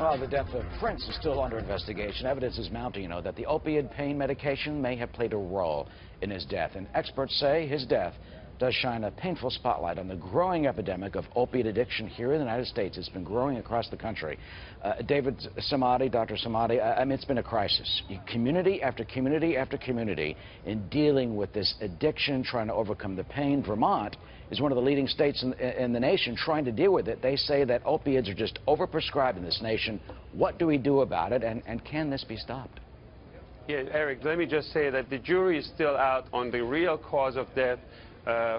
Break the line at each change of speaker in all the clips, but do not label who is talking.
Well, the death of Prince is still under investigation. Evidence is mounting, that the opioid pain medication may have played a role in his death. And experts say his death does shine a painful spotlight on the growing epidemic of opiate addiction here in the United States. It's been growing across the country. Dr. Samadi, I mean, it's been a crisis. Community after community after community in dealing with this addiction, trying to overcome the pain. Vermont is one of the leading states in the nation trying to deal with it. They say that opiates are just overprescribed in this nation. What do we do about it, and can this be stopped?
Yeah, Eric, let me just say that the jury is still out on the real cause of death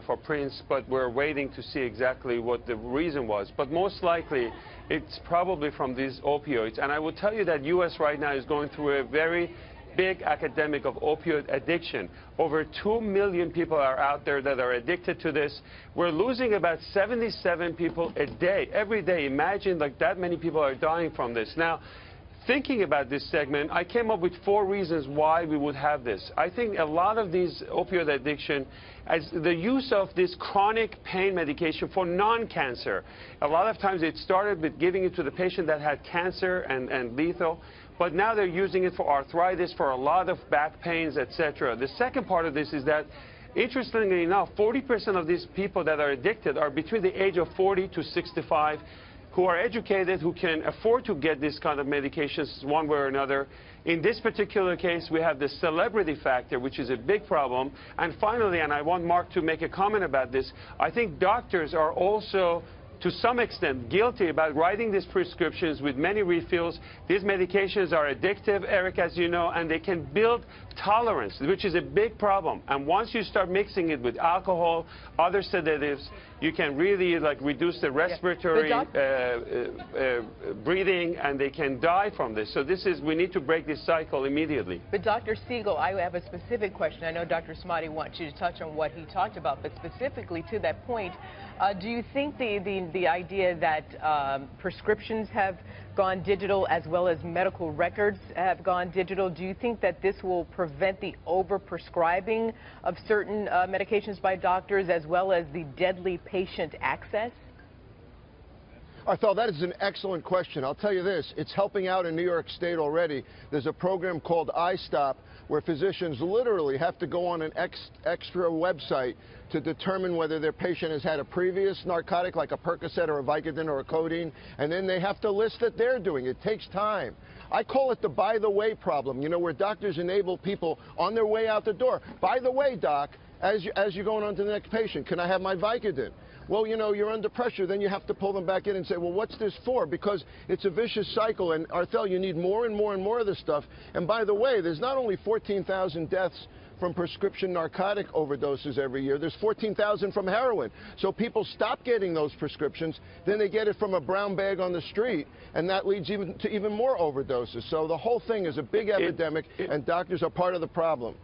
for Prince, but we're waiting to see exactly what the reason was. But most likely, it's probably from these opioids. And I will tell you that U.S. right now is going through a very big epidemic of opioid addiction. Over 2 million people are out there that are addicted to this. We're losing about 77 people a day, every day. Imagine like that many people are dying from this. Now, thinking about this segment, I came up with 4 reasons why we would have this. I think a lot of these opioid addiction, as the use of this chronic pain medication for non-cancer. A lot of times it started with giving it to the patient that had cancer and lethal, but now they're using it for arthritis, for a lot of back pains, etc. The second part of this is that, interestingly enough, 40% of these people that are addicted are between the age of 40 to 65, who are educated, who can afford to get this kind of medications one way or another. In this particular case, we have the celebrity factor, which is a big problem. And finally, and I want Mark to make a comment about this, I think doctors are also, to some extent, guilty about writing these prescriptions with many refills. These medications are addictive, Eric, as you know, and they can build tolerance, which is a big problem. And once you start mixing it with alcohol, other sedatives, you can really reduce the respiratory breathing, and they can die from this. So we need to break this cycle immediately.
But Dr. Siegel, I have a specific question. I know Dr. Samadi wants you to touch on what he talked about, but specifically to that point, do you think the idea that prescriptions have gone digital as well as medical records have gone digital, do you think that this will prevent the overprescribing of certain medications by doctors as well as the deadly patient access?
Arthel, that is an excellent question. I'll tell you this, it's helping out in New York State already. There's a program called iStop where physicians literally have to go on an extra website to determine whether their patient has had a previous narcotic like a Percocet or a Vicodin or a codeine, and then they have to list that they're doing. It takes time. I call it the by the way problem, where doctors enable people on their way out the door. By the way, doc, as you're going on to the next patient, can I have my Vicodin? Well, you're under pressure, then you have to pull them back in and say, well, what's this for? Because it's a vicious cycle, and Arthel, you need more and more and more of this stuff. And by the way, there's not only 14,000 deaths from prescription narcotic overdoses every year, there's 14,000 from heroin. So people stop getting those prescriptions, then they get it from a brown bag on the street, and that leads to even more overdoses. So the whole thing is a big epidemic, and doctors are part of the problem.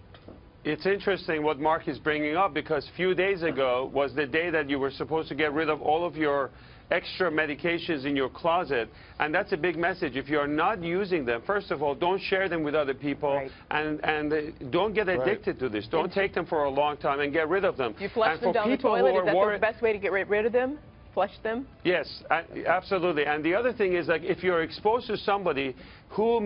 It's interesting what Mark is bringing up, because a few days ago was the day that you were supposed to get rid of all of your extra medications in your closet, and that's a big message. If you're not using them, first of all, don't share them with other people,
right,
and don't get addicted to this. Don't take them for a long time and get rid of them.
You flush them down the toilet? Is that the best way to get rid of them? Flush them?
Yes, absolutely. And the other thing is, if you're exposed to somebody who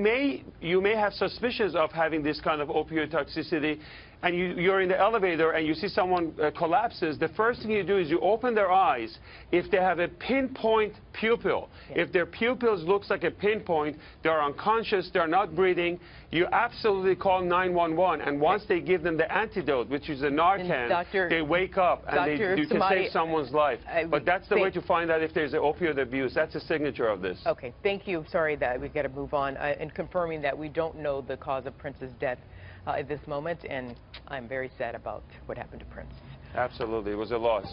you may have suspicions of having this kind of opioid toxicity, and you're in the elevator and you see someone collapses, the first thing you do is you open their eyes. If they have a pinpoint pupil, if their pupils looks like a pinpoint, they're unconscious, they're not breathing, you absolutely call 911. And once they give them the antidote, which is a Narcan, they wake up and you can save someone's life. But that's the way to find out if there's an opioid abuse. That's a signature of this.
Okay, thank you. Sorry that we've got to move on. And confirming that we don't know the cause of Prince's death at this moment, and I'm very sad about what happened to Prince.
Absolutely, it was a loss.